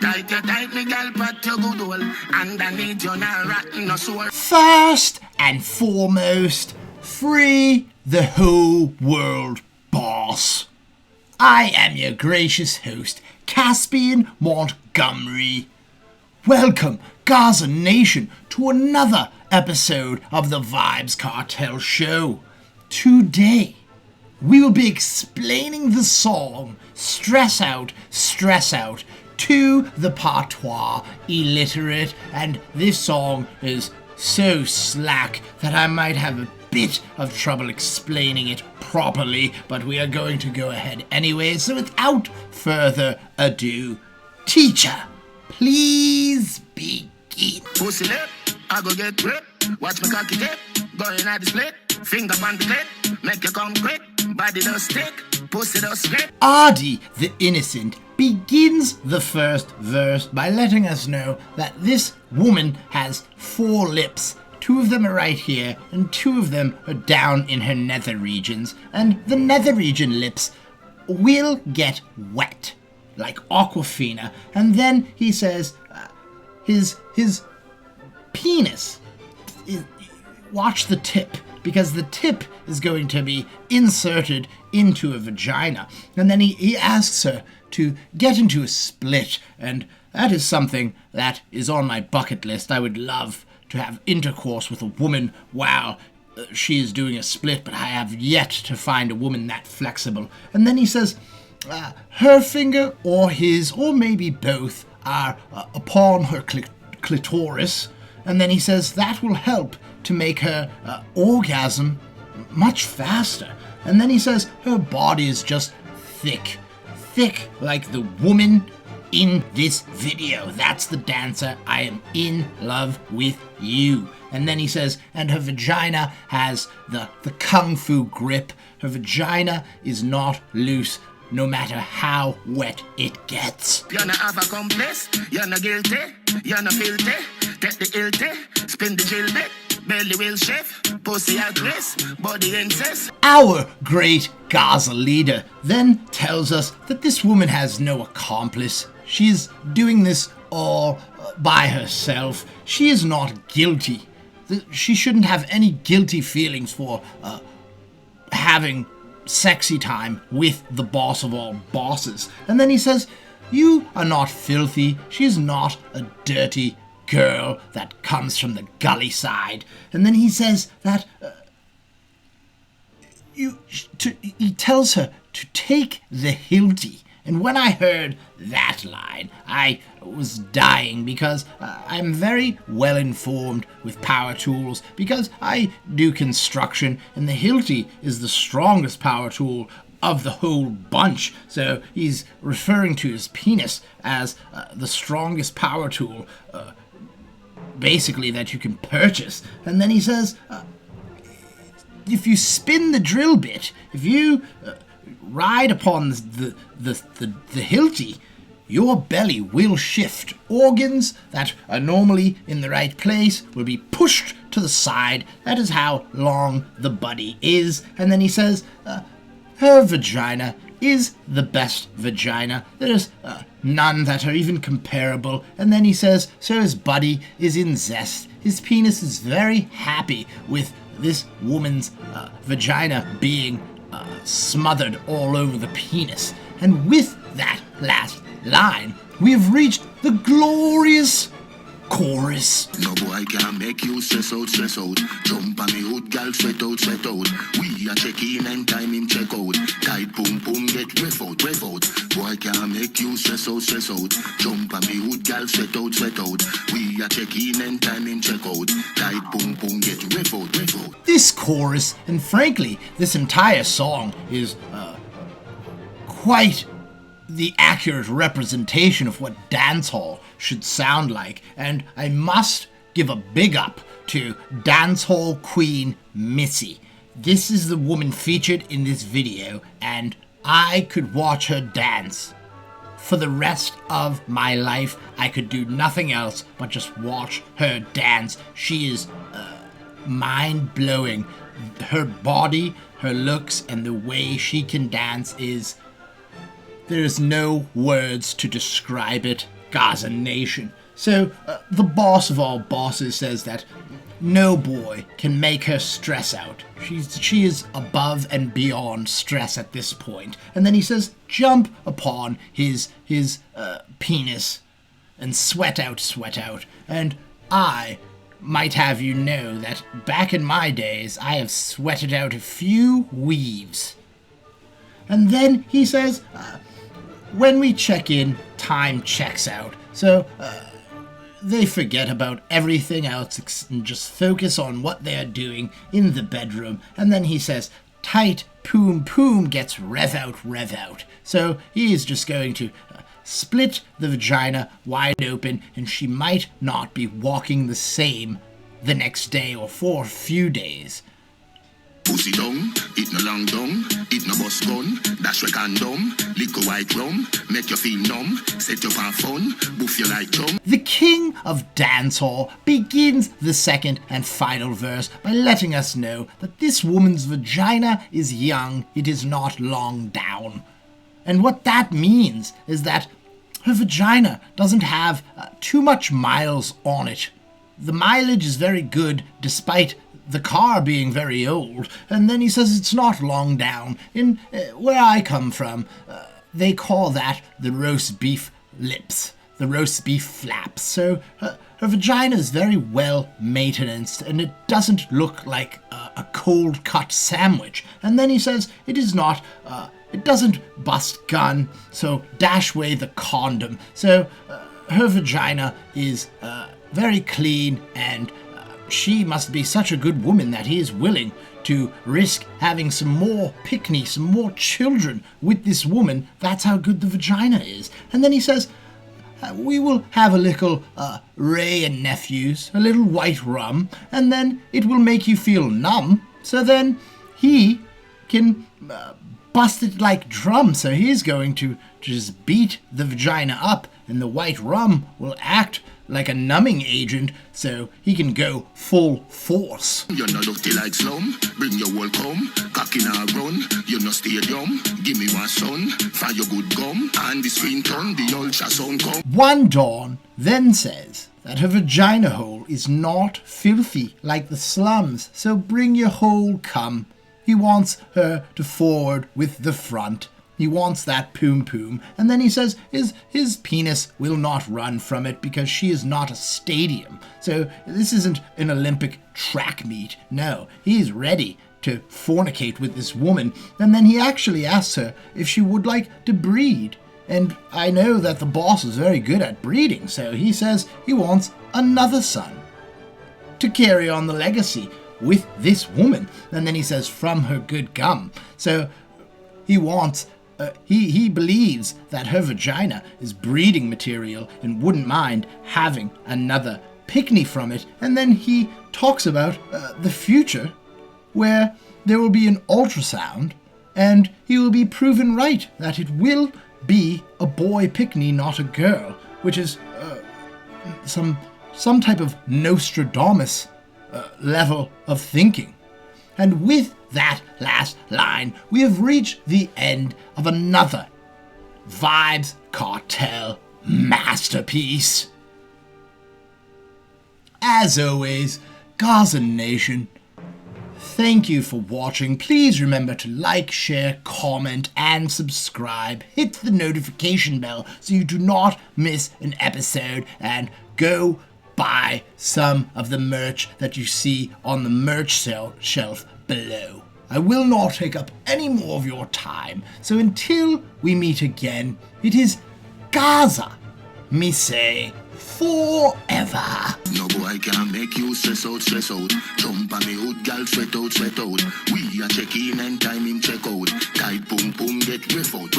Tight me girl, put your good hole. Underneath you not rotten no soul. First and foremost, free the whole world, boss. I am your gracious host, Caspian Montgomery. Welcome, Gaza Nation, to another episode of the Vybz Kartel show. Today, we will be explaining the song Stress Out to the patois illiterate, and this song is so slack that I might have a bit of trouble explaining it properly, but we are going to go ahead anyway. So without further ado, teacher, please begin. Pussy lip, I go get grip. Watch me cocky dip, going at the split. Finger on the clip, make you come quick. Body does stick, pussy does slip. Ardy the Innocent begins the first verse by letting us know that this woman has 4 lips. 2 of them are right here, and 2 of them are down in her nether regions, and the nether region lips will get wet, like Aquafina. And then he says his penis, watch the tip, because the tip is going to be inserted into a vagina. And then he asks her to get into a split, and that is something that is on my bucket list. I would love to have intercourse with a woman while she is doing a split, but I have yet to find a woman that flexible. And then he says her finger or his, or maybe both, are upon her clitoris. And then he says that will help to make her orgasm much faster. And then he says her body is just thick like the woman in this video. That's the dancer. I am in love with you. And then he says, and her vagina has the kung fu grip. Her vagina is not loose, no matter how wet it gets. You're not have a complex, you're not guilty, you're not filthy. Take the ilty, spin the drill bit, belly will shift, pussy at risk, body incest. Our great Gaza leader then tells us that this woman has no accomplice. She's doing this all by herself. She is not guilty. She shouldn't have any guilty feelings for having sexy time with the boss of all bosses. And then he says, you are not filthy. She's not a dirty girl that comes from the gully side. And then he says that he tells her to take the hilty. And when I heard that line, I was dying, because I'm very well informed with power tools, because I do construction, and the hilty is the strongest power tool of the whole bunch. So he's referring to his penis as the strongest power tool, basically, that you can purchase. And then he says, if you spin the drill bit, if you ride upon the hilty, your belly will shift. Organs that are normally in the right place will be pushed to the side. That is how long the body is. And then he says, her vagina is the best vagina. There's none that are even comparable. And then he says, so his body is in zest. His penis is very happy with this woman's vagina being smothered all over the penis. And with that last line, we have reached the glorious chorus. No boy can make you stress out. Jump on me hood, gal, sweat out. We are check in and time him check out. Tight boom, get ref out. Boy can make you stress out. Jump on me hood, gal, sweat out. We are check in and time him check out. Tight boom, get ref out. This chorus, and frankly, this entire song, is quite the accurate representation of what dancehall should sound like. And I must give a big up to dancehall queen Missy. This is the woman featured in this video, and I could watch her dance for the rest of my life. I could do nothing else but just watch her dance. She is mind-blowing. Her body, her looks, and the way she can dance is... there's no words to describe it. Gaza Nation. So the boss of all bosses says that no boy can make her stress out. She is above and beyond stress at this point. And then he says, jump upon his penis and sweat out. And I might have you know that back in my days, I have sweated out a few weaves. And then he says, when we check in, time checks out. So they forget about everything else and just focus on what they are doing in the bedroom. And then he says, tight poom poom gets rev out. So he is just going to split the vagina wide open, and she might not be walking the same the next day or for a few days. Pussy down, it no long down, it no bus gun, dash we can dumb, liquor white rum, make you feel numb, set you for fun, boof you like chum. The king of dancehall begins the second and final verse by letting us know that this woman's vagina is young, it is not long down. And what that means is that her vagina doesn't have too much miles on it. The mileage is very good despite the car being very old. And then he says it's not long down. In where I come from, they call that the roast beef lips, the roast beef flaps. So her vagina is very well maintained, and it doesn't look like a cold cut sandwich. And then he says it is not, it doesn't bust gun, so dash away the condom. So her vagina is very clean, and she must be such a good woman that he is willing to risk having some more pickney, some more children with this woman. That's how good the vagina is. And then he says, we will have a little Ray and nephews, a little white rum, and then it will make you feel numb. So then he can bust it like drum. So he's going to just beat the vagina up, and the white rum will act like a numbing agent, so he can go full force. You're not dirty like slum, bring your whole come, cock in a run, you're no stadium, give me one son, fire your good gum, and the screen turn, the ultra sound come. One Dawn then says that her vagina hole is not filthy like the slums, so bring your whole cum. He wants her to forward with the front. He wants that poom poom. And then he says his penis will not run from it because she is not a stadium. So this isn't an Olympic track meet. No, he's ready to fornicate with this woman. And then he actually asks her if she would like to breed. And I know that the boss is very good at breeding, so he says he wants another son to carry on the legacy with this woman. And then he says from her good gum. So he wants he believes that her vagina is breeding material and wouldn't mind having another pickney from it. And then he talks about the future where there will be an ultrasound and he will be proven right that it will be a boy pickney, not a girl, which is some type of Nostradamus level of thinking. And with that last line, we have reached the end of another Vybz Kartel masterpiece. As always, Gaza Nation, thank you for watching. Please remember to like, share, comment, and subscribe. Hit the notification bell so you do not miss an episode, and go buy some of the merch that you see on the merch shelf below. I will not take up any more of your time, so until we meet again, it is Gaza, me say, forever. No boy can make you stress out. Jump on me hood, gal, sweat out. We are check in and time in check out. Tight boom boom, get ref out.